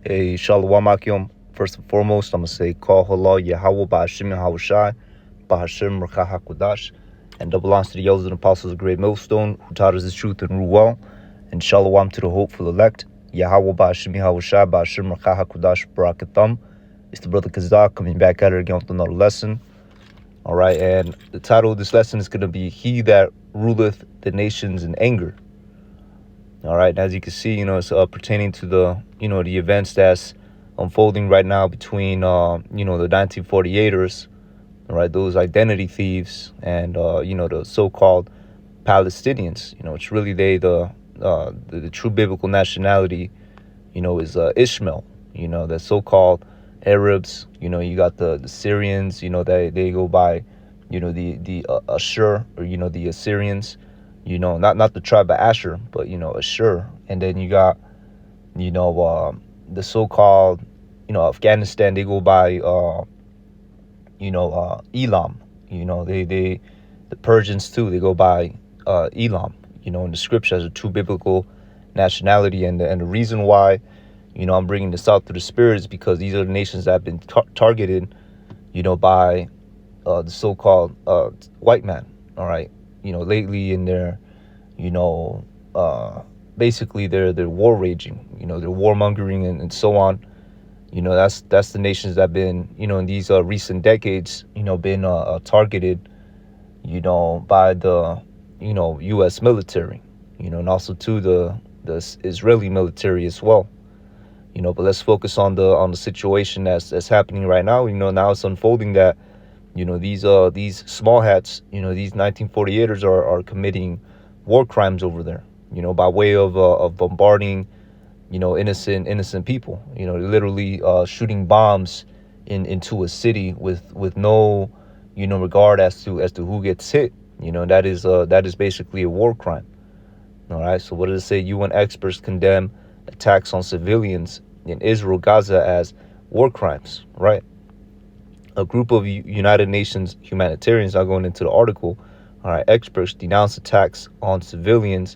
Hey, Shalom Akim. First and foremost, I'm going to say, Call Halal Yahweh Ba'ashim Yahushai, Ba'ashim Rakah HaKudash, and double honors to the elders and apostles of Great Millstone, who taught us the truth and rule well, and Shalom to the hopeful elect, Yahweh Ba'ashim Yahushai, Ba'ashim Rakah HaKudash, Barakatham. It's the brother Kazak coming back at it again with another lesson. All right, and the title of this lesson is going to be He That Ruleth the Nations in Anger. All right, and as you can see, it's pertaining to the, the events that's unfolding right now between, the 1948ers, all right, those identity thieves, and, the so-called Palestinians. It's really the true biblical nationality, is Ishmael. The so-called Arabs. You got the Syrians. They go by, the Ashur, or the Assyrians. Not the tribe of Asher, but Ashur. And then you got, the so-called, Afghanistan. They go by, Elam. The Persians too. They go by Elam. In the scripture as a true biblical nationality, and the reason why, I'm bringing this out through the Spirit is because these are the nations that have been targeted, by the so-called white man. All right, lately in their, basically they're war raging, they're warmongering and so on. That's the nations that have been, in these recent decades, been targeted, by the, U.S. military, and also to the Israeli military as well. But let's focus on the situation that's happening right now. Now it's unfolding that, these small hats, these 1948ers are committing war crimes over there, by way of bombarding, innocent people, literally shooting bombs into a city with no, regard as to who gets hit. That is basically a war crime. All right. So what does it say? UN experts condemn attacks on civilians in Israel, Gaza as war crimes. Right. A group of United Nations humanitarians, are going into the article, all right, experts denounce attacks on civilians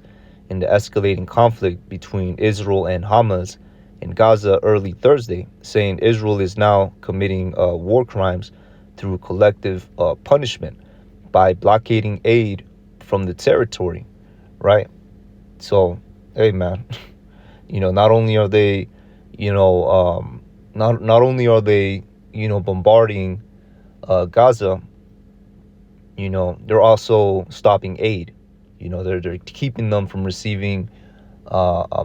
in the escalating conflict between Israel and Hamas in Gaza early Thursday, saying Israel is now committing war crimes through collective punishment by blockading aid from the territory, right? So, hey, man, not only are they, not only are they, bombarding Gaza, they're also stopping aid. They're keeping them from receiving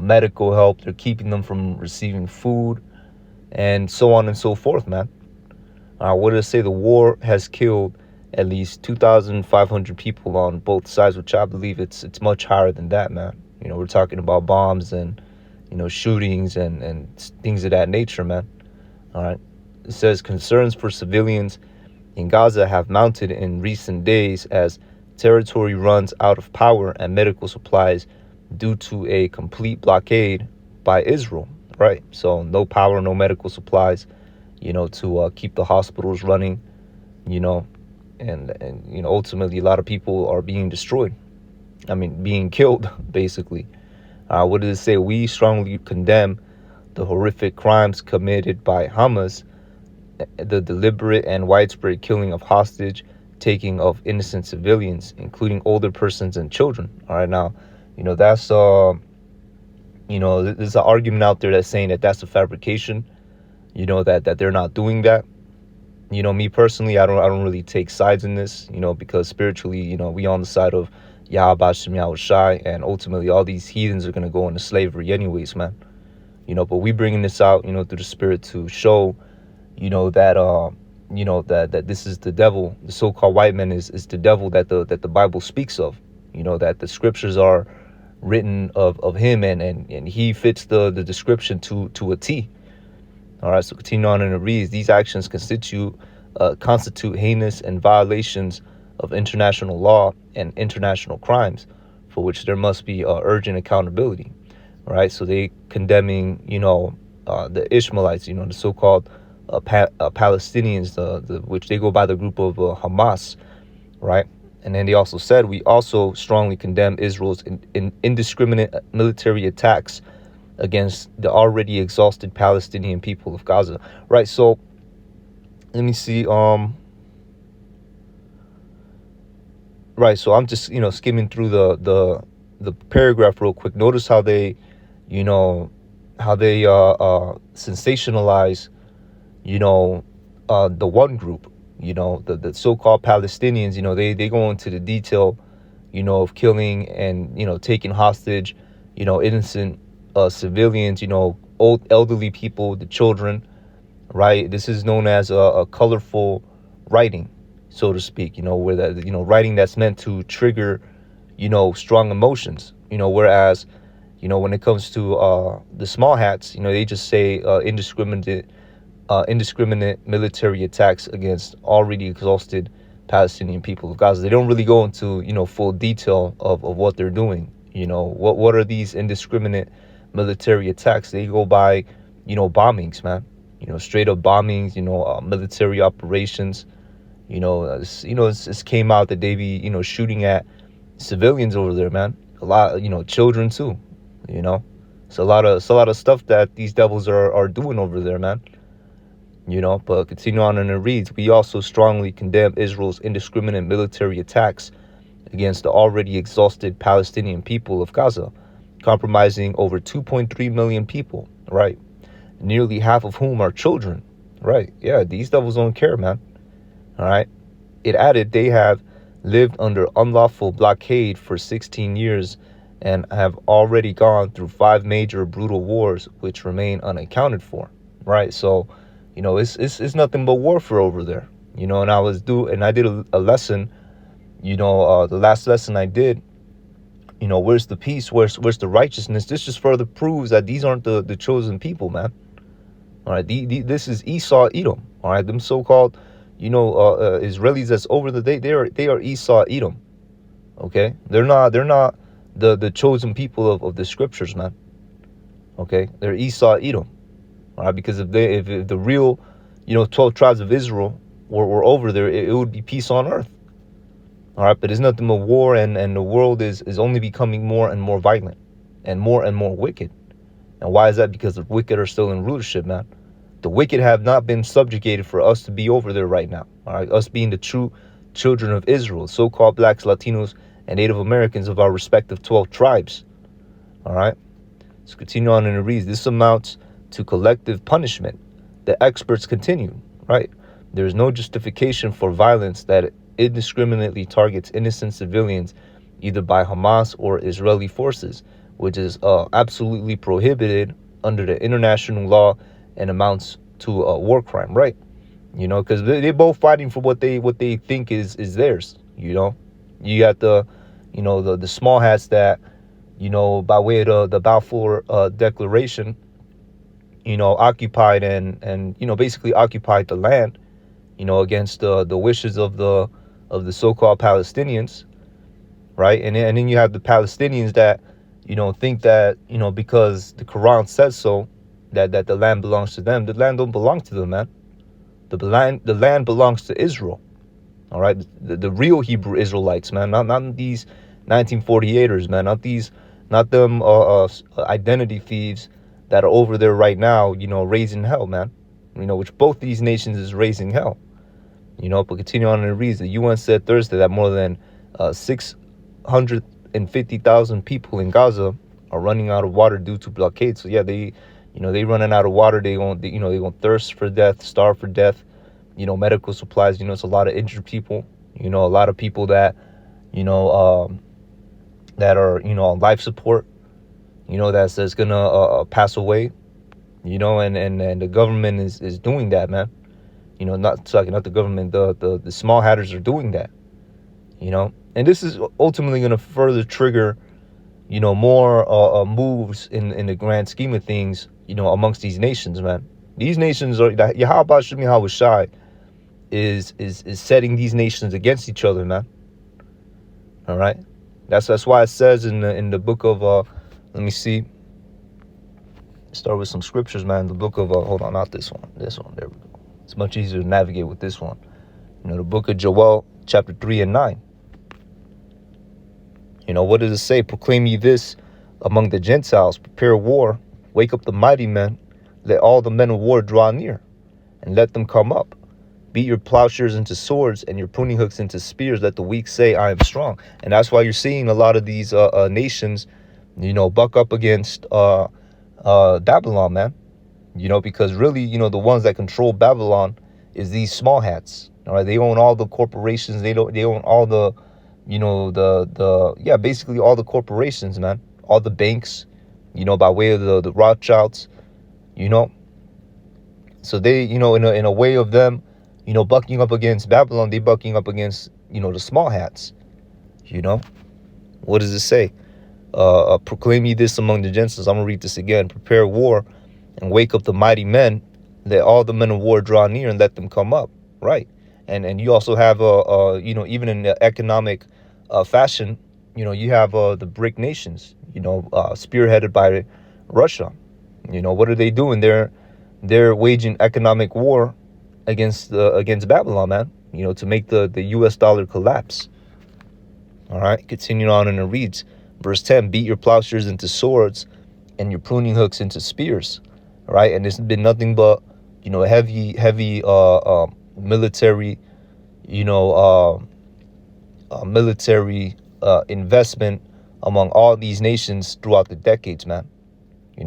medical help. They're keeping them from receiving food, and so on and so forth, man. What did it say? The war has killed at least 2,500 people on both sides, which I believe it's much higher than that, man. We're talking about bombs and, shootings and things of that nature, man. All right. It says concerns for civilians in Gaza have mounted in recent days as territory runs out of power and medical supplies due to a complete blockade by Israel, right? So no power, no medical supplies, to keep the hospitals running, and ultimately a lot of people are being destroyed. Being killed, basically. What does it say? We strongly condemn the horrific crimes committed by Hamas, the deliberate and widespread killing of hostage taking of innocent civilians, including older persons and children. All right, now, that's there's an argument out there that's saying that that's a fabrication, that they're not doing that. Me personally, I don't really take sides in this, because spiritually, we on the side of Yahweh Shai, and ultimately all these heathens are going to go into slavery anyways, man. But we bringing this out, through the Spirit to show, that this is the devil. The so-called white man is the devil that the Bible speaks of. That the scriptures are written of him, and he fits the description to a T. All right, so continue on, and it reads: these actions constitute heinous and violations of international law and international crimes, for which there must be urgent accountability. All right, so they condemning, the Ishmaelites, the so-called Palestinians, which they go by the group of Hamas, right? And then they also said, we also strongly condemn Israel's indiscriminate military attacks against the already exhausted Palestinian people of Gaza. Right. So let me see. Right. So I'm just skimming through the paragraph real quick. Notice how they, you know, sensationalize, you know, the one group, the so-called Palestinians. They go into the detail, of killing and taking hostage, innocent civilians, old elderly people, the children. Right. This is known as a colorful writing, so to speak. Where that writing that's meant to trigger, strong emotions. Whereas, when it comes to the small hats, they just say indiscriminate military attacks against already exhausted Palestinian people of Gaza. They don't really go into full detail of what they're doing. What are these indiscriminate military attacks? They go by bombings, man. Straight up bombings. Military operations. It's came out that they be shooting at civilians over there, man. A lot, children too. You know, it's a lot of stuff that these devils are doing over there, man. But continue on, and it reads, we also strongly condemn Israel's indiscriminate military attacks against the already exhausted Palestinian people of Gaza, compromising over 2.3 million people, right? Nearly half of whom are children, right? Yeah, these devils don't care, man. All right. It added they have lived under unlawful blockade for 16 years and have already gone through 5 major brutal wars which remain unaccounted for, right? So, it's nothing but warfare over there, and I did a lesson, the last lesson I did, where's the peace, where's the righteousness. This just further proves that these aren't the chosen people, man. All right, this is Esau, Edom. All right, them so-called, Israelis that's over they are Esau, Edom. Okay, they're not the chosen people of the scriptures, man. Okay, they're Esau, Edom. All right, because if the real, 12 tribes of Israel were over there, it would be peace on earth. All right, but there's nothing but war, and the world is only becoming more and more violent and more wicked. And why is that? Because the wicked are still in rulership, man. The wicked have not been subjugated for us to be over there right now. All right, us being the true children of Israel, so-called blacks, Latinos, and Native Americans of our respective 12 tribes. All right, let's continue on, and it reads, this amounts to collective punishment. The experts continue, right? There is no justification for violence that indiscriminately targets innocent civilians, either by Hamas or Israeli forces, which is absolutely prohibited under the international law and amounts to a war crime, right? Because they're both fighting for what they think is theirs. You got the small hats that, by way of the Balfour Declaration, occupied and basically occupied the land, against the wishes of the so-called Palestinians, right? And then you have the Palestinians that, think that, because the Quran says so, that the land belongs to them. The land don't belong to them, man. The land belongs to Israel. All right, the real Hebrew Israelites, man, not these 1948ers, man, not them identity thieves that are over there right now, raising hell, man. Which both these nations is raising hell. But continue on, and it reads, the UN said Thursday that more than 650,000 people in Gaza are running out of water due to blockade. So yeah, they running out of water. They gonna thirst for death, starve for death. Medical supplies. It's a lot of injured people. A lot of people that, that are on life support. That's gonna pass away. And the government is doing that, man. Not the government. The small hatters are doing that. And this is ultimately gonna further trigger, more moves in the grand scheme of things, amongst these nations, man. These nations are Yahweh Shemi Hawashai is setting these nations against each other, man. All right, that's why it says in the book of let me see. Start with some scriptures, man. The book of hold on, not this one. This one. There we go. It's much easier to navigate with this one. The book of Joel, chapter 3 and 9. What does it say? Proclaim ye this among the Gentiles, prepare war Wake up the mighty men. Let all the men of war draw near, and let them come up. Beat your plowshares into swords and your pruning hooks into spears. Let the weak say, I am strong. And that's why you're seeing a lot of these nations, buck up against Babylon, man. Because really, the ones that control Babylon is these small hats. All right, they own all the corporations. They own all the, basically all the corporations, man. All the banks, by way of the Rothschilds, you know. So they, in a way of them, bucking up against Babylon, they bucking up against, the small hats. What does it say? Proclaim ye this among the Gentiles. I'm gonna read this again. Prepare war and wake up the mighty men. Let all the men of war draw near and let them come up. Right. And you also have even in the economic fashion, you have the BRIC nations, spearheaded by Russia. What are they doing? They're waging economic war against Babylon, man. To make the US dollar collapse. All right, continuing on, and it reads, verse 10, beat your plowshares into swords and your pruning hooks into spears. All right, and it's been nothing but, heavy military, military investment among all these nations throughout the decades, man.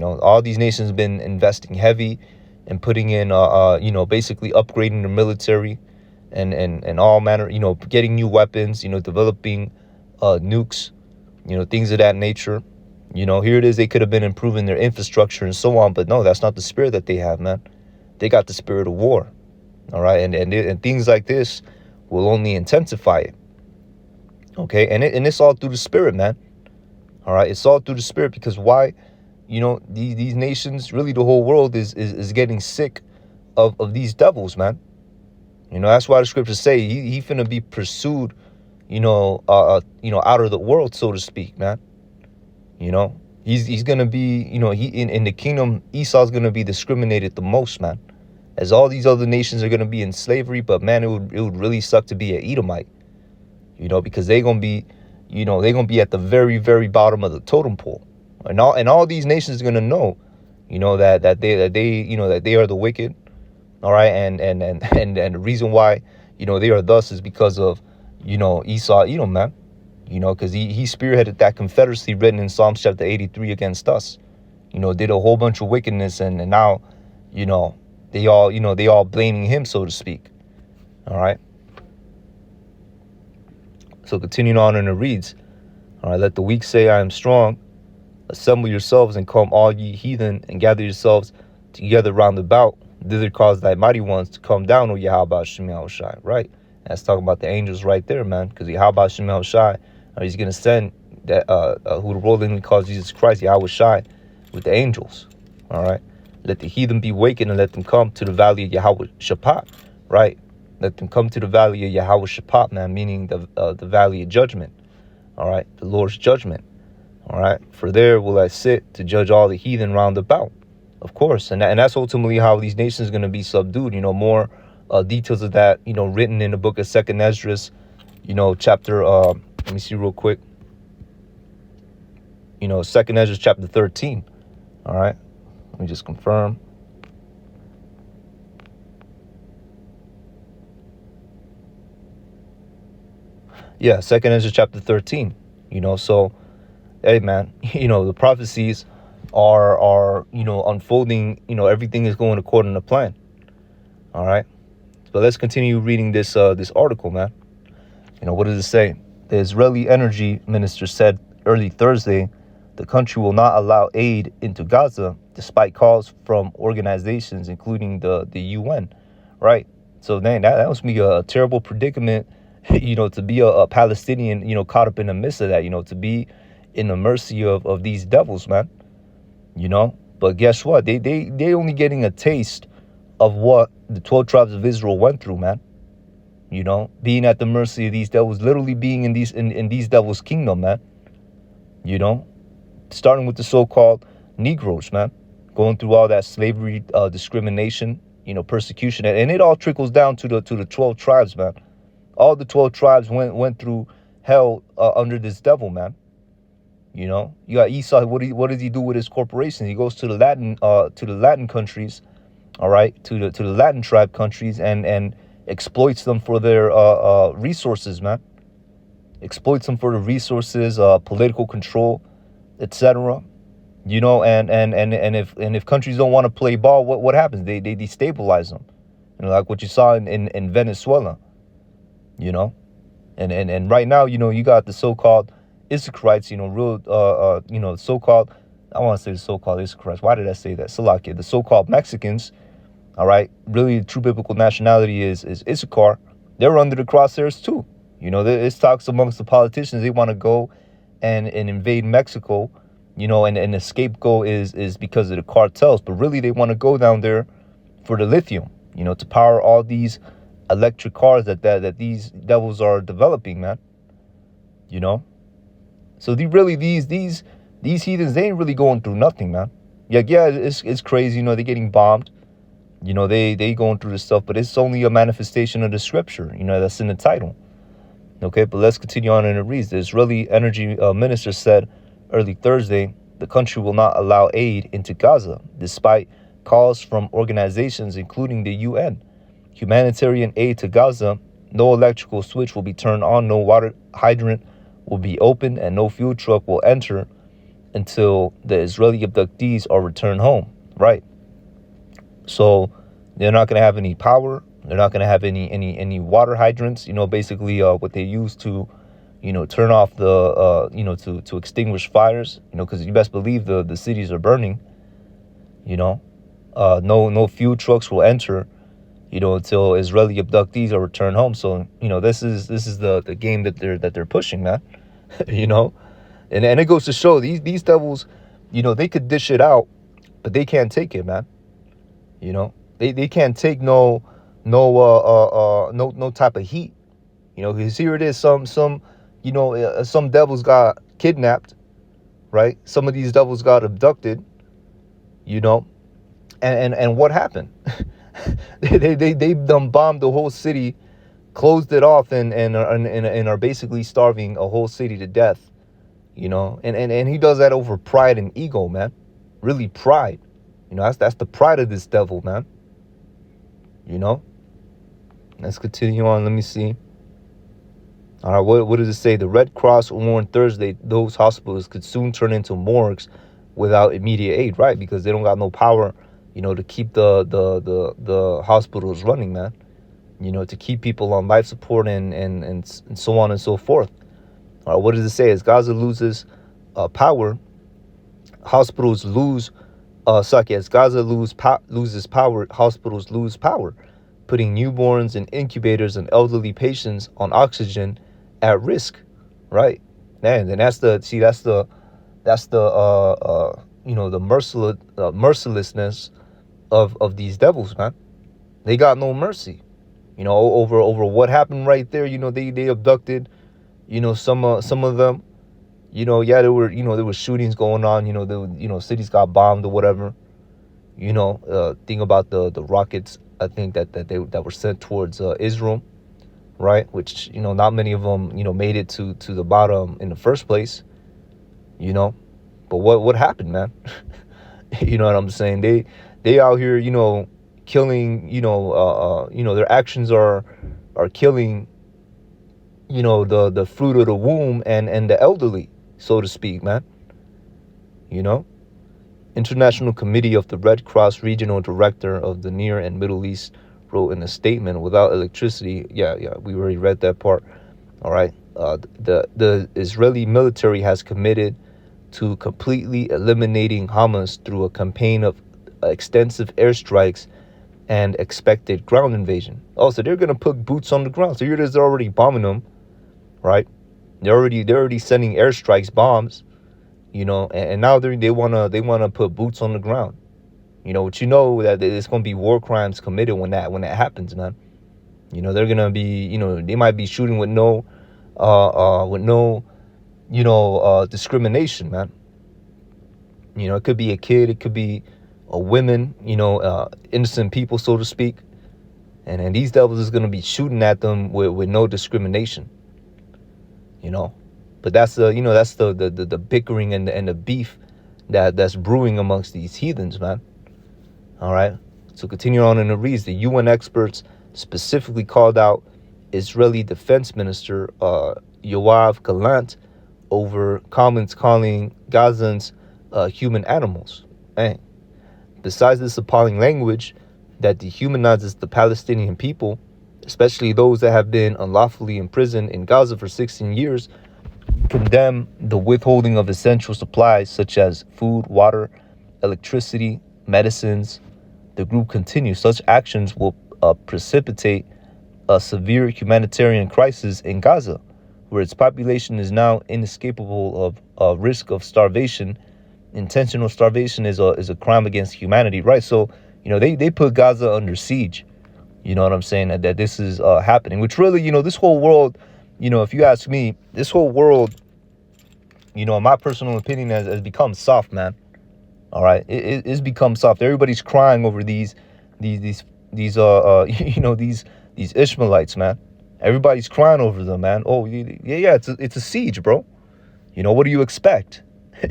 All these nations have been investing heavy and putting in, basically upgrading their military and all manner, getting new weapons, developing nukes, things of that nature. Here it is. They could have been improving their infrastructure and so on, but no, that's not the spirit that they have, man. They got the spirit of war. All right, and things like this will only intensify it. Okay, and it's all through the spirit, man. All right, it's all through the spirit, because why? These nations, really the whole world is getting sick of these devils, man. That's why the scriptures say he finna be pursued, out of the world, so to speak, man. He's gonna be, he in the kingdom, Esau's gonna be discriminated the most, man. As all these other nations are gonna be in slavery, but man, it would really suck to be an Edomite, because they're gonna be, they're gonna be at the very, very bottom of the totem pole, and all these nations are gonna know, that they are the wicked. All right, and the reason why, they are thus is because of, Esau, Edom, man. Because he spearheaded that confederacy written in Psalms chapter 83 against us. Did a whole bunch of wickedness, and now, they all blaming him, so to speak. All right. So continuing on, and it reads, all right, let the weak say, I am strong. Assemble yourselves and come, all ye heathen, and gather yourselves together round about. Thither cause thy mighty ones to come down, O Yahweh Shem Yahushai. Right? That's talking about the angels right there, man. Because Yahweh Shem Yahushai, he's going to send that who the world only calls Jesus Christ, Yahweh Shai, with the angels. All right? Let the heathen be wakened and let them come to the valley of Yahweh Shaphat. Right? Let them come to the valley of Yahweh Shaphat, man, meaning the valley of judgment. All right? The Lord's judgment. All right? For there will I sit to judge all the heathen round about. Of course, and that's ultimately how these nations are going to be subdued. More details of that, written in the book of Second Esdras, chapter, let me see real quick. Second Esdras chapter 13. All right, let me just confirm. Yeah, Second Esdras chapter 13. So, hey, man, the prophecies are unfolding. Everything is going according to plan. All right, but let's continue reading this article, man. What does it say? The Israeli energy minister said early Thursday the country will not allow aid into Gaza despite calls from organizations including the UN. Right? So man, that must be a terrible predicament, to be a Palestinian, caught up in the midst of that, to be in the mercy of these devils, man. But guess what? They only getting a taste of what the 12 tribes of Israel went through, man. Being at the mercy of these devils, literally being in these devils' kingdom, man. Starting with the so-called Negroes, man, going through all that slavery, discrimination, persecution, and it all trickles down to the 12 tribes, man. All the 12 tribes went through hell under this devil, man. You know, you got Esau. What does he do with his corporations? He goes to the Latin countries, all right, to the Latin tribe countries, and exploits them for their resources, man. Exploits them for the resources, political control, etc. You know, and if countries don't want to play ball, what happens? They destabilize them. You know, like what you saw in Venezuela. You know, and right now, you know, you got the so-called Issacharites, you know, so-called, I want to say the so-called Issacharites. Why did I say that? Salakia, the so-called Mexicans, all right, really the true biblical nationality is Issachar. They're under the crosshairs too. You know, there's talks amongst the politicians. They want to go and invade Mexico, you know, and the scapegoat is because of the cartels. But really, they want to go down there for the lithium, you know, to power all these electric cars that these devils are developing, man. You know, so these heathens, they ain't really going through nothing, man. Yeah, it's crazy, you know, they're getting bombed. You know, they going through this stuff, but it's only a manifestation of the scripture, you know, that's in the title. Okay, but let's continue on, and it reads: the Israeli energy minister said early Thursday the country will not allow aid into Gaza, despite calls from organizations including the UN. Humanitarian aid to Gaza: no electrical switch will be turned on, no water hydrant will be opened, and no fuel truck will enter until the Israeli abductees are returned home. Right. So they're not going to have any power. They're not going to have any water hydrants. You know, basically what they use to, you know, turn off the, you know, to extinguish fires. You know, because you best believe the cities are burning. You know, no fuel trucks will enter, you know, until Israeli abductees are returned home. So, you know, this is the game that they're pushing, man. You know, and it goes to show these devils, you know, they could dish it out, but they can't take it, man. You know, they can't take no type of heat. You know, because here it is, some you know, some devils got kidnapped, right? Some of these devils got abducted, you know, and what happened? they done bombed the whole city, closed it off, and are basically starving a whole city to death, you know, and he does that over pride and ego, man. Really pride. You know, that's the pride of this devil, man. You know? Let's continue on. Let me see. All right, what does it say? The Red Cross warned Thursday those hospitals could soon turn into morgues without immediate aid, right? Because they don't got no power, you know, to keep the hospitals running, man. You know, to keep people on life support and so on and so forth. All right, what does it say? As Gaza loses power, hospitals lose. As Gaza loses power, hospitals lose power, putting newborns and incubators and elderly patients on oxygen at risk, right? Man, and that's the you know, the mercilessness of these devils, man. They got no mercy, you know, over what happened right there. You know, they abducted, you know, some of them. You know, yeah, there were shootings going on. You know, cities got bombed or whatever. You know, thing about the rockets, I think that were sent towards Israel, right? Which, you know, not many of them, you know, made it to the bottom in the first place. You know, but what happened, man? You know what I'm saying? They out here, you know, killing. You know, their actions are killing. You know, the fruit of the womb and the elderly, so to speak, man. You know, International Committee of the Red Cross Regional Director of the Near and Middle East wrote in a statement, without electricity, yeah, we already read that part. All right, the Israeli military has committed to completely eliminating Hamas through a campaign of extensive airstrikes and expected ground invasion. Oh, so they're gonna put boots on the ground. So here it is, they're already bombing them, right? They're already sending airstrikes, bombs, you know, and now they wanna put boots on the ground. You know, but you know that it's gonna be war crimes committed when that happens, man. You know, they're gonna be, you know, they might be shooting with no discrimination, man. You know, it could be a kid, it could be a women, you know, innocent people, so to speak. And these devils is gonna be shooting at them with no discrimination. You know, But that's the bickering and the beef that's brewing amongst these heathens, man. All right. So continue on in the reads. The UN experts specifically called out Israeli Defense Minister Yoav Gallant over comments calling Gazans human animals. Man, besides this appalling language that dehumanizes the Palestinian people, especially those that have been unlawfully imprisoned in Gaza for 16 years, condemn the withholding of essential supplies such as food, water, electricity, medicines. The group continues, such actions will precipitate a severe humanitarian crisis in Gaza, where its population is now inescapable of risk of starvation. Intentional starvation is a crime against humanity, right? So, they put Gaza under siege. You know what I'm saying? That this is happening, which really, this whole world, if you ask me, this whole world, in my personal opinion, has become soft, man. All right, it's become soft. Everybody's crying over these these Ishmaelites, man. Everybody's crying over them, man. Oh yeah, it's a siege, bro. What do you expect?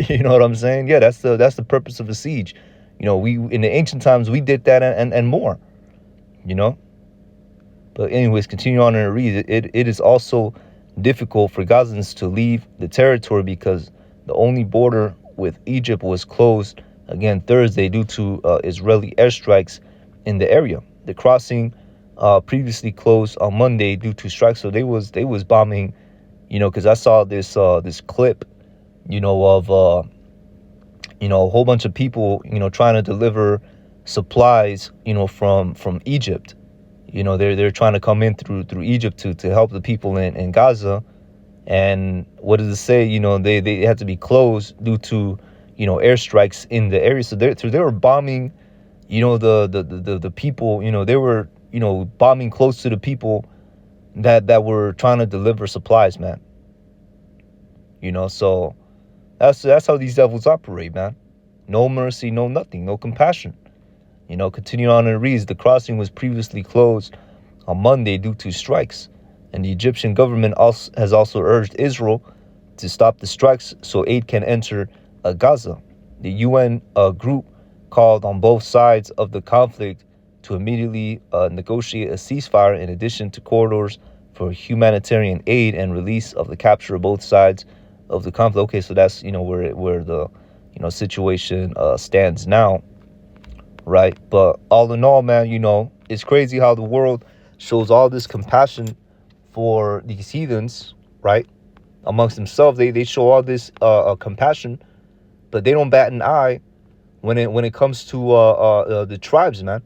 You know what I'm saying? Yeah, that's the purpose of a siege. We in the ancient times we did that and more. You know. But anyways, continue on and read. It is also difficult for Gazans to leave the territory because the only border with Egypt was closed again Thursday due to Israeli airstrikes in the area. The crossing previously closed on Monday due to strikes. So they was bombing, because I saw this clip, of a whole bunch of people, trying to deliver supplies, from Egypt. They're trying to come in through Egypt to help the people in Gaza. And what does it say? They had to be closed due to airstrikes in the area. So they were bombing, the people. They were bombing close to the people that were trying to deliver supplies, man. So that's how these devils operate, man. No mercy, no nothing, no compassion. Continue on and reads. The crossing was previously closed on Monday due to strikes, and the Egyptian government has also urged Israel to stop the strikes so aid can enter Gaza. The UN group called on both sides of the conflict to immediately negotiate a ceasefire in addition to corridors for humanitarian aid and release of the capture of both sides of the conflict. Okay, so that's where the situation stands now. Right. But all in all, man, it's crazy how the world shows all this compassion for these heathens, right? Amongst themselves, they show all this compassion, but they don't bat an eye when it comes to the tribes, man.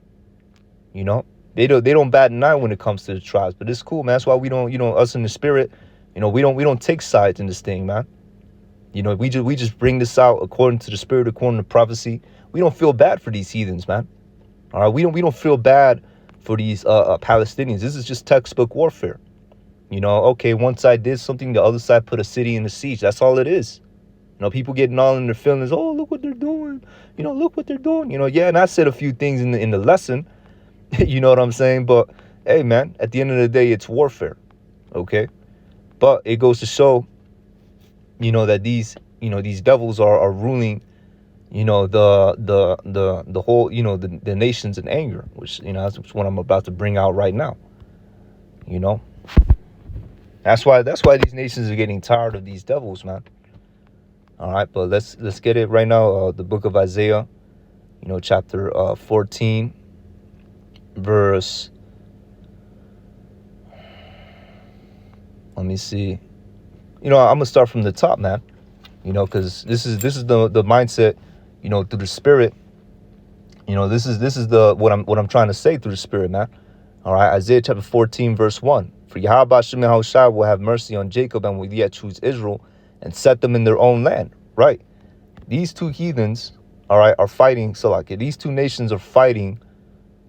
They don't bat an eye when it comes to the tribes. But it's cool, man. That's why we don't, us in the spirit, we don't take sides in this thing, man. We just bring this out according to the spirit, according to prophecy. We don't feel bad for these heathens, man. All right, we don't feel bad for these Palestinians. This is just textbook warfare. Okay, one side did something, the other side put a city in the siege. That's all it is. People getting all in their feelings. Oh, look what they're doing. Look what they're doing. Yeah, and I said a few things in the lesson. You know what I'm saying? But hey, man, at the end of the day, it's warfare. Okay, but it goes to show, that these devils are ruling, the whole, the nations in anger, which, that's what I'm about to bring out right now. That's why these nations are getting tired of these devils, man. All right, but let's get it right now. The book of Isaiah, chapter 14, verse. Let me see. I'm gonna start from the top, man. Because this is the mindset, through the spirit. This is the what I'm trying to say through the spirit, man. All right, Isaiah chapter 14, verse 1. For Yahweh Shem Yahushua will have mercy on Jacob and will yet choose Israel and set them in their own land. Right. These two heathens, all right, are fighting. So like these two nations are fighting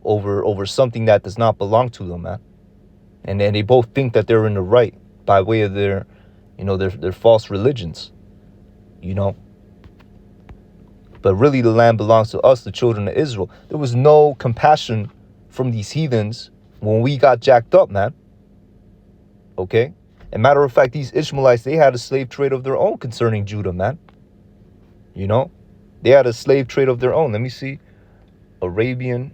over something that does not belong to them, man. And then they both think that they're in the right by way of their, their false religions. But really the land belongs to us, the children of Israel. There was no compassion from these heathens when we got jacked up, man. Okay? And matter of fact, these Ishmaelites, they had a slave trade of their own concerning Judah, man. You know, they had a slave trade of their own. Let me see. Arabian,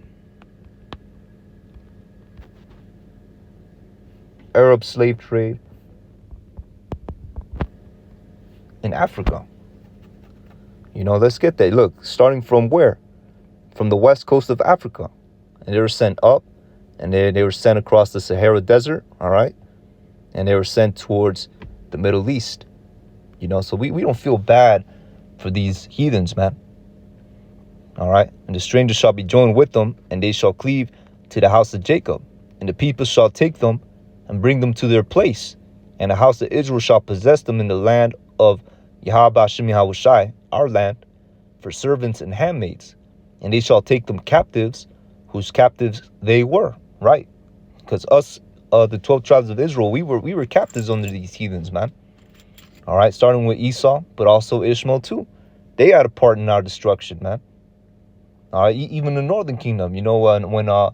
Arab slave trade in Africa. You know, let's get that. Look, starting from where? From the west coast of Africa. And they were sent up, and they were sent across the Sahara Desert, all right? And they were sent towards the Middle East. You know, so we don't feel bad for these heathens, man. All right? And the strangers shall be joined with them, and they shall cleave to the house of Jacob. And the people shall take them and bring them to their place. And the house of Israel shall possess them in the land of Yahweh Shem Yahushai, our land, for servants and handmaids. And they shall take them captives, whose captives they were, right? Because us, the 12 tribes of Israel, we were captives under these heathens, man. All right, starting with Esau, but also Ishmael too. They had a part in our destruction, man. All right, even the northern kingdom, you know, when the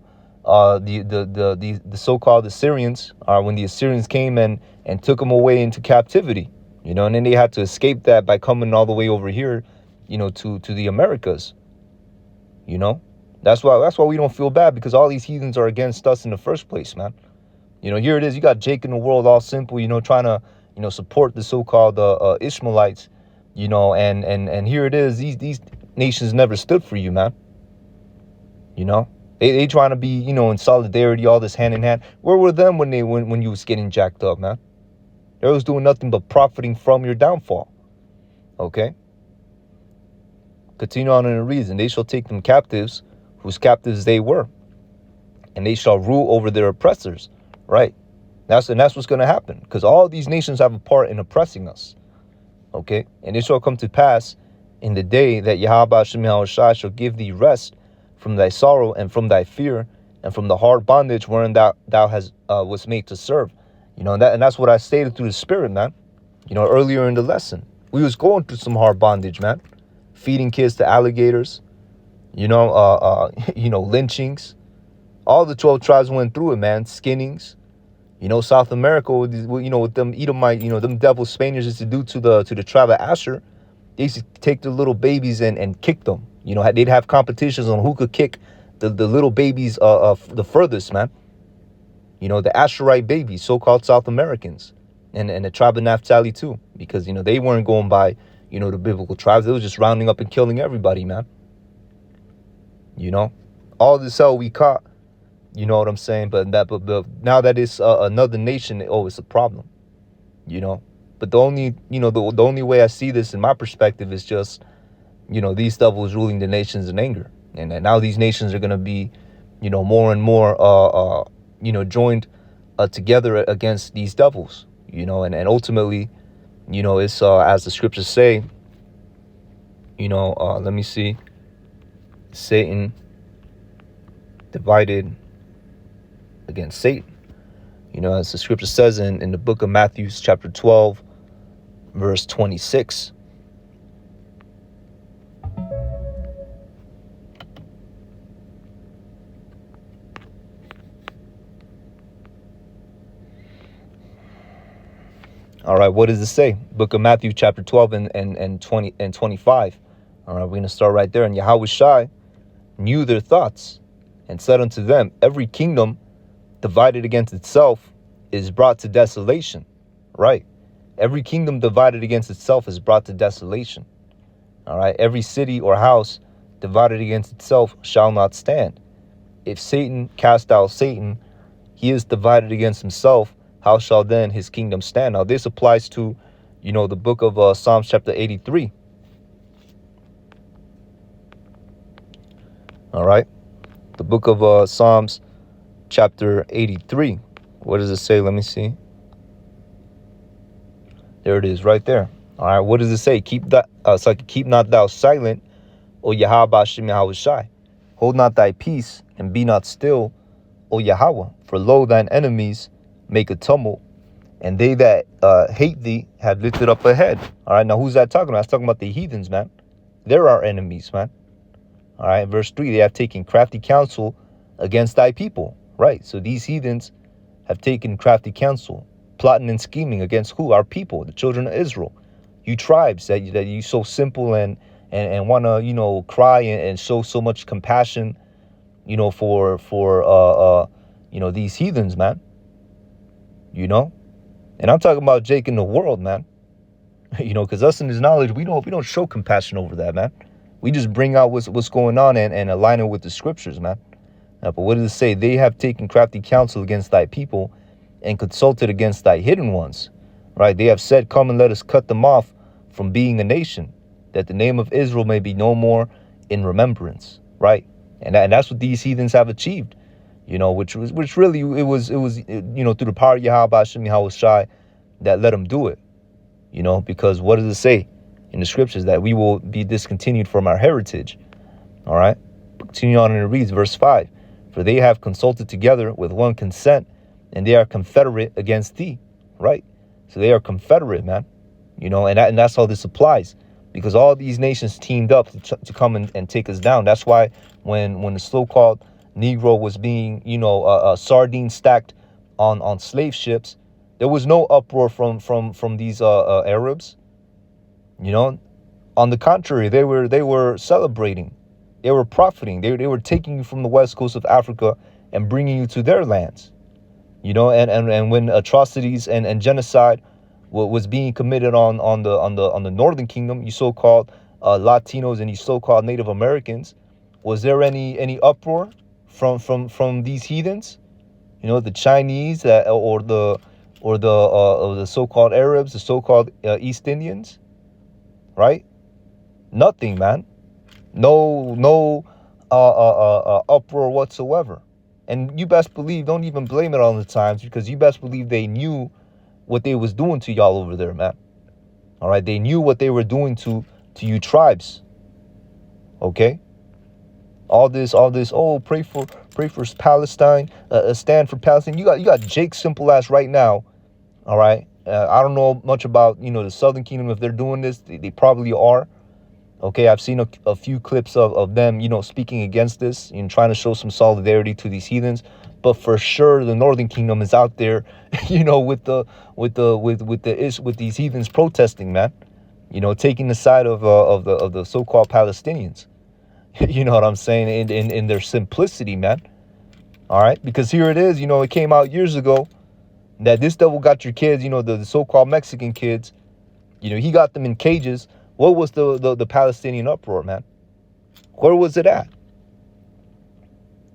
so-called Assyrians, when the Assyrians came and took them away into captivity, you know, and then they had to escape that by coming all the way over here, you know, to the Americas. You know, that's why we don't feel bad, because all these heathens are against us in the first place, man. You know, here it is. You got Jake in the world, all simple, you know, trying to, you know, support the so-called Ishmaelites, you know, and here it is. These nations never stood for you, man. You know, they trying to be, you know, in solidarity, all this hand in hand. Where were them when you was getting jacked up, man? They was doing nothing but profiting from your downfall. Okay. Continue on in the reason. They shall take them captives, whose captives they were, and they shall rule over their oppressors. Right. That's what's going to happen, because all these nations have a part in oppressing us. Okay. And it shall come to pass in the day that Yahweh Shem Yahushai shall give thee rest from thy sorrow and from thy fear and from the hard bondage wherein thou has was made to serve. You know, and that's what I stated through the Spirit, man. You know, earlier in the lesson, we was going through some hard bondage, man. Feeding kids to alligators, you know, you know, lynchings. All the 12 tribes went through it, man. Skinnings. You know, South America, you know, with them Edomite, you know, them devil Spaniards used to do to the tribe of Asher. They used to take the little babies and kick them. You know, they'd have competitions on who could kick the little babies the furthest, man. You know, the Asherite babies, so-called South Americans, and the tribe of Naphtali too, because, you know, they weren't going by, you know, the biblical tribes. They was just rounding up and killing everybody, man. You know, all this hell we caught. You know what I'm saying? But now that it's another nation, it's a problem. You know, but the only way I see this in my perspective is just, you know, these devils ruling the nations in anger, and now these nations are gonna be, you know, more and more you know, joined together against these devils. You know, and ultimately, you know, it's as the scriptures say. You know, let me see. Satan divided against Satan. You know, as the scripture says in the book of Matthew, chapter 12, verse 26. All right, what does it say? Book of Matthew, chapter 12 and 20 and 25. All right, we're going to start right there. And Yahweh Shai knew their thoughts and said unto them, every kingdom divided against itself is brought to desolation. Right. Every kingdom divided against itself is brought to desolation. All right. Every city or house divided against itself shall not stand. If Satan cast out Satan, he is divided against himself. How shall then his kingdom stand? Now, this applies to, you know, the book of Psalms chapter 83. All right. The book of Psalms chapter 83. What does it say? Let me see. There it is right there. All right. What does it say? Keep not thou silent, O Yahweh Shem Yahushai. Hold not thy peace and be not still, O Yahweh. For lo, thine enemies make a tumult, and they that hate thee have lifted up a head. All right. Now, who's that talking about? That's talking about the heathens, man. They're our enemies, man. All right. Verse 3, they have taken crafty counsel against thy people. Right. So these heathens have taken crafty counsel plotting and scheming against who? Our people, the children of Israel. You tribes that you so simple and want to, cry and show so much compassion, for these heathens, man. And I'm talking about Jake in the world, man. Because us in his knowledge, we don't show compassion over that, man. We just bring out what's going on and align it with the scriptures, man. But what does it say? They have taken crafty counsel against thy people and consulted against thy hidden ones, right? They have said, come and let us cut them off from being a nation, that the name of Israel may be no more in remembrance, right? And that's what these heathens have achieved, which really it was through the power of Yahweh Hashem Yahushai that let them do it, because what does it say in the scriptures? That we will be discontinued from our heritage. All right, continue on, and it reads, verse 5: for they have consulted together with one consent, and they are confederate against thee. Right? So they are confederate, man. And that's how this applies, because all these nations teamed up to come and take us down. That's why when the so-called Negro was being, sardine stacked on slave ships, there was no uproar from these Arabs. On the contrary, they were celebrating. They were profiting. They were taking you from the west coast of Africa and bringing you to their lands. And when atrocities and genocide was being committed on the northern kingdom, you so-called Latinos and you so-called Native Americans, was there any uproar from these heathens? The Chinese or the so-called Arabs, the so-called East Indians, right? Nothing, man. No uproar whatsoever. And you best believe, don't even blame it on the times, because you best believe they knew what they was doing to y'all over there, man. All right, they knew what they were doing to you tribes. Okay? All this, oh, pray for Palestine, stand for Palestine. You got Jake simple ass right now. All right? I don't know much about, the Southern Kingdom. If they're doing this, they probably are. Okay, I've seen a few clips of them, speaking against this and trying to show some solidarity to these heathens. But for sure, the Northern Kingdom is out there, with these heathens protesting, man. Taking the side of the so-called Palestinians. You know what I'm saying? In their simplicity, man. All right, because here it is. It came out years ago that this devil got your kids. The so-called Mexican kids. He got them in cages. What was the Palestinian uproar, man? Where was it at?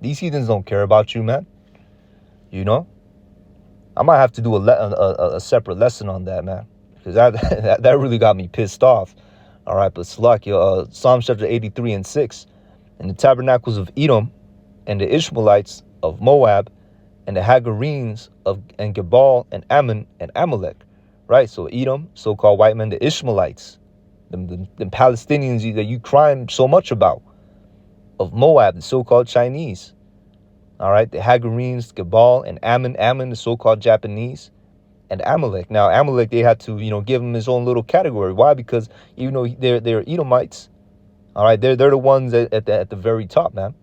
These heathens don't care about you, man. I might have to do a separate lesson on that, man, because that really got me pissed off. All right, but Slack, Psalms chapter 83 and 6, and the tabernacles of Edom, and the Ishmaelites of Moab, and the Hagarenes and Gebal and Ammon and Amalek, right? So Edom, so-called white men, the Ishmaelites, the Palestinians that you crying so much about, of Moab, the so-called Chinese, all right, the Hagarenes, Gebal and Ammon, the so-called Japanese, and Amalek. Now Amalek, they had to, give him his own little category. Why? Because they're Edomites. All right, they're the ones at the very top, man.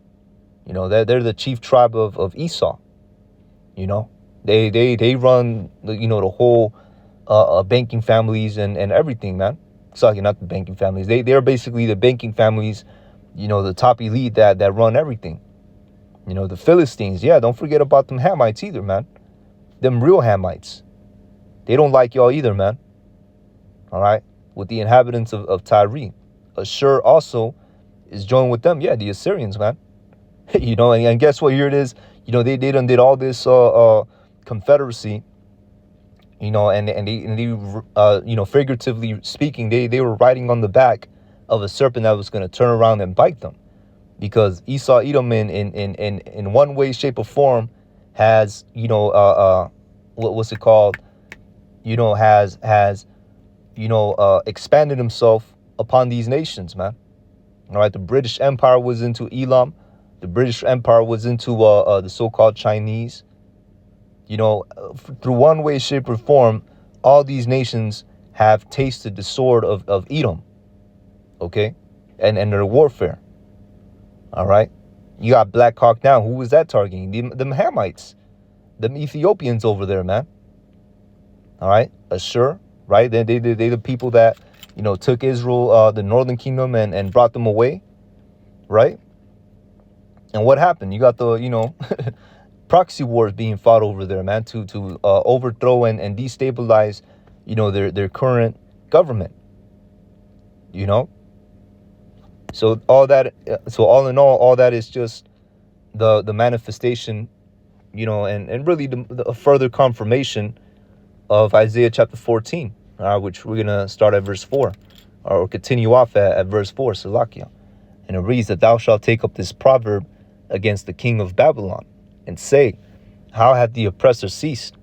They're the chief tribe of Esau. They run the whole banking families and everything, man. Sorry, not the banking families. They're basically the banking families, the top elite that run everything. The Philistines. Yeah, don't forget about them Hamites either, man. Them real Hamites. They don't like y'all either, man. All right, with the inhabitants of Tyre. Ashur also is joined with them. Yeah, the Assyrians, man. And guess what? Here it is. They done did all this confederacy. And they figuratively speaking, they were riding on the back of a serpent that was going to turn around and bite them, because Esau Edom in one way, shape, or form has what's it called? Has expanded himself upon these nations, man. All right, the British Empire was into Elam. The British Empire was into the so-called Chinese. Through one way, shape, or form, all these nations have tasted the sword of Edom. Okay, and their warfare. All right, you got Black Hawk Down. Who was that targeting? Them Hamites, them Ethiopians over there, man. All right, Ashur, right? They the people that, took Israel, the northern kingdom, and brought them away, right? And what happened? You got the, proxy wars being fought over there, man, to overthrow and destabilize, their current government, you know. So all that, so all in all that is just the manifestation, and really the further confirmation of Isaiah chapter 14, which we're gonna start at verse 4, or continue off at verse 4, Salakia. And it reads that thou shalt take up this proverb against the king of Babylon and say, how hath the oppressor ceased?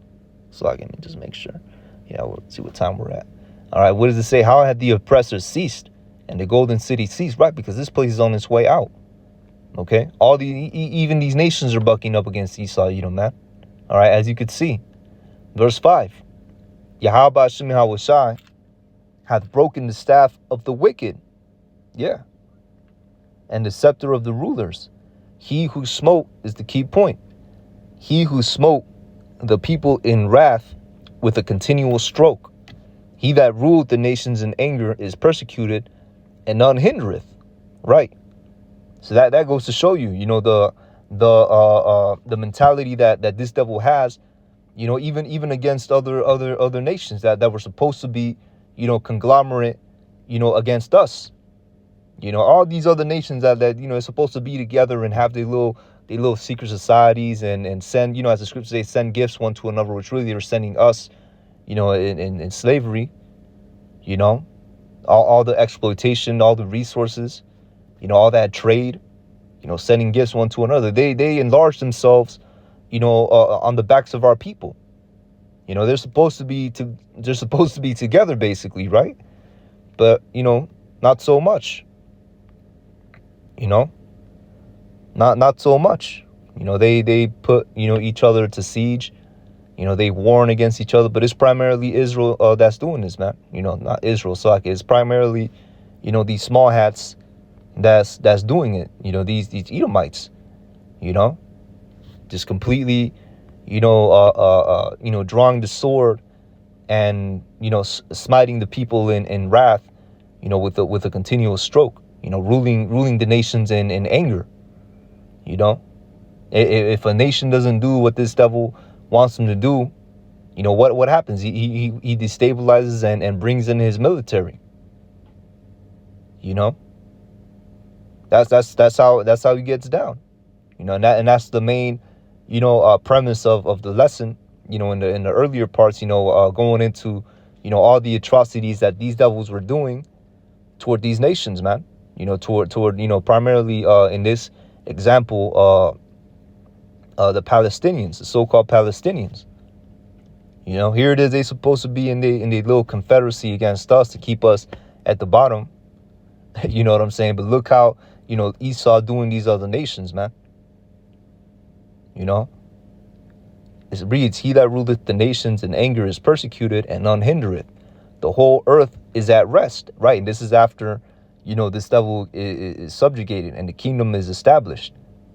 So let me just make sure. Yeah, we'll see what time we're at. All right, what does it say? How had the oppressor ceased and the golden city ceased? Right, because this place is on its way out. Okay, even these nations are bucking up against Esau, man. All right, as you could see, verse 5. Yahweh Hashem Yahushai hath broken the staff of the wicked. Yeah. And the scepter of the rulers. He who smote is the key point. He who smote the people in wrath with a continual stroke. He that ruled the nations in anger is persecuted, and none hindereth. Right. So that goes to show you, the mentality that this devil has, even against other nations that were supposed to be, conglomerate, against us. All these other nations that are supposed to be together and have their little secret societies and send, as the scriptures say, send gifts one to another, which really they're sending us, in slavery, all the exploitation, all the resources, all that trade, sending gifts one to another. They enlarge themselves, on the backs of our people. They're supposed to be together, basically, right? But, not so much. Not so much. They put, each other to siege. They warn against each other, but it's primarily Israel that's doing this, man. Not Israel, so it's primarily, these small hats that's doing it. These Edomites, just completely, drawing the sword and, smiting the people in wrath, with a continual stroke, ruling the nations in anger. If a nation doesn't do what this devil wants them to do, what happens? He destabilizes and brings in his military. That's how he gets down. And that's the main, premise of the lesson. In the earlier parts, going into, all the atrocities that these devils were doing toward these nations, man. Toward primarily in this example, the Palestinians, the so-called Palestinians. Here it is. They're supposed to be in the little confederacy against us to keep us at the bottom. You know what I'm saying? But look how, Esau doing these other nations, man. It reads, he that ruleth the nations in anger is persecuted, and none hindereth. The whole earth is at rest. Right. And this is after, this devil is subjugated and the kingdom is established.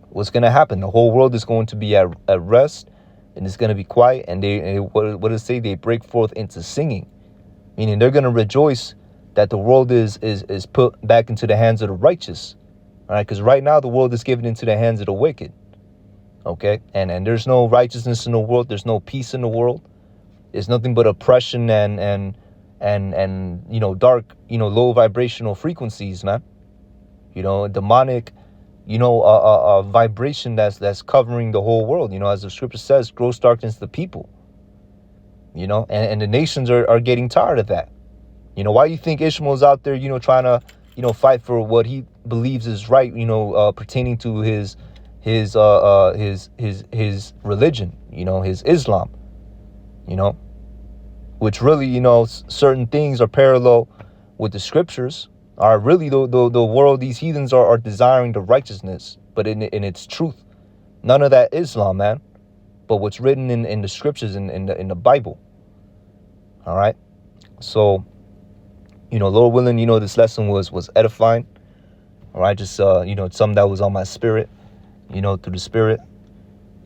What's going to happen? The whole world is going to be at rest, and it's going to be quiet. And what does it say? They break forth into singing, meaning they're going to rejoice that the world is put back into the hands of the righteous. All right. Because right now the world is given into the hands of the wicked. Okay. And there's no righteousness in the world. There's no peace in the world. There's nothing but oppression and dark, low vibrational frequencies, man. Demonic, vibration that's covering the whole world. As the scripture says, gross darkness the people. And the nations are getting tired of that. Why do you think Ishmael's out there, trying to, fight for what he believes is right, pertaining to his religion, his Islam, which really, certain things are parallel with the scriptures. Are really the world, these heathens are desiring the righteousness, but in its truth, none of that Islam, man, but what's written in the scriptures in the Bible. All right. So, Lord willing, this lesson was edifying. All right. Just, something that was on my spirit, through the spirit.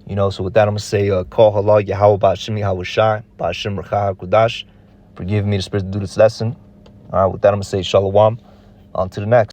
So with that, I'm going to say, Call halal Yahweh Ba'ashim Yahawashi Ba'ashim Rechah HaKudash. Forgive me the spirit to do this lesson. All right, with that, I'm going to say shalom. On to the next.